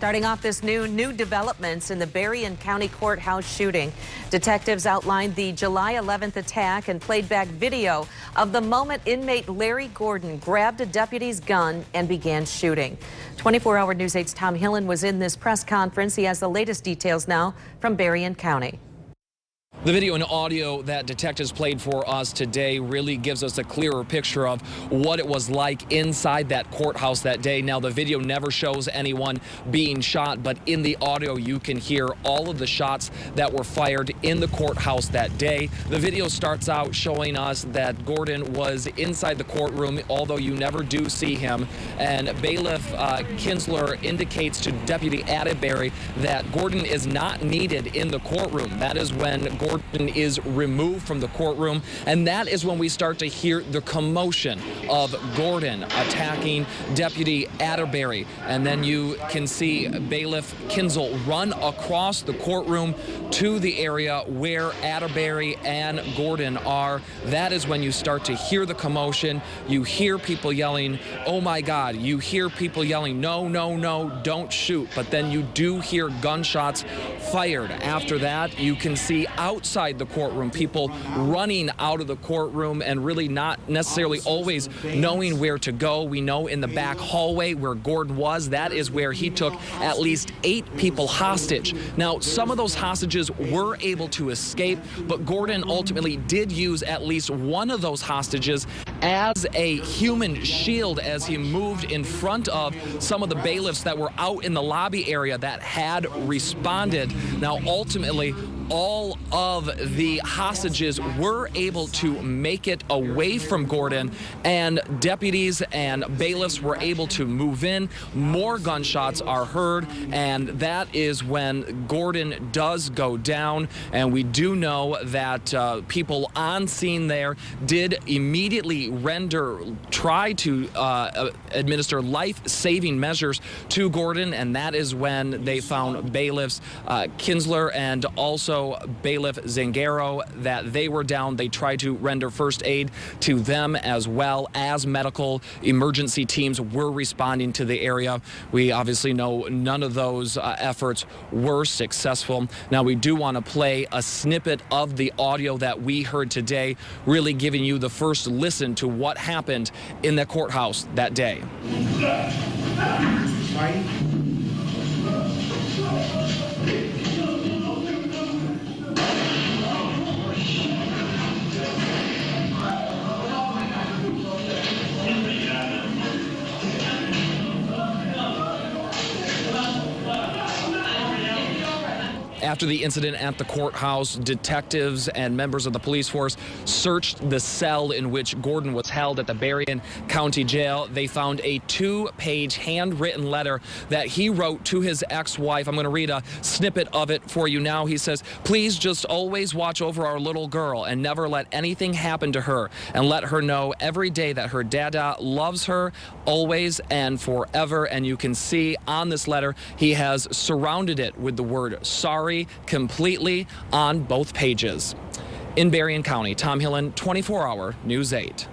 Starting off this new developments in the Berrien County Courthouse shooting. Detectives outlined the July 11th attack and played back video of the moment inmate Larry Gordon grabbed a deputy's gun and began shooting. 24-hour News 8's Tom Hillen was in this press conference. He has the latest details now from Berrien County. The video and audio that detectives played for us today really gives us a clearer picture of what it was like inside that courthouse that day. Now, the video never shows anyone being shot, but in the audio you can hear all of the shots that were fired in the courthouse that day. The video starts out showing us that Gordon was inside the courtroom, although you never do see him. And Bailiff Kinsler indicates to Deputy Atterbury that Gordon is not needed in the courtroom. That is when Gordon is removed from the courtroom, and that is when we start to hear the commotion of Gordon attacking Deputy Atterbury. And then you can see Bailiff Kinsler run across the courtroom to the area where Atterbury and Gordon are. That is when you start to hear the commotion. You hear people yelling, "Oh my God." You hear people yelling, "No, no, no, don't shoot." But then you do hear gunshots fired. After that, you can see outside the courtroom people running out of the courtroom and really not necessarily always knowing where to go. We know in the back hallway where Gordon was, that is where he took at least 8 people hostage. Now, some of those hostages were able to escape, but Gordon ultimately did use at least one of those hostages as a human shield as he moved in front of some of the bailiffs that were out in the lobby area that had responded. Now, ultimately, all of the hostages were able to make it away from Gordon, and deputies and bailiffs were able to move in. More gunshots are heard, and that is when Gordon does go down. And we do know that people on scene there did immediately try to administer life-saving measures to Gordon, and that is when they found bailiffs Kinsler and also Bailiff Zangaro that they were down. They tried to render first aid to them as well as medical emergency teams were responding to the area. We obviously know none of those efforts were successful. Now, we do want to play a snippet of the audio that we heard today, really giving you the first listen to what happened in the courthouse that day. After the incident at the courthouse, detectives and members of the police force searched the cell in which Gordon was held at the Berrien County Jail. They found a 2-page handwritten letter that he wrote to his ex-wife. I'm going to read a snippet of it for you now. He says, "Please just always watch over our little girl and never let anything happen to her, and let her know every day that her dada loves her always and forever." And you can see on this letter, he has surrounded it with the word sorry completely on both pages. In Berrien County, Tom Hillen, 24-hour News 8.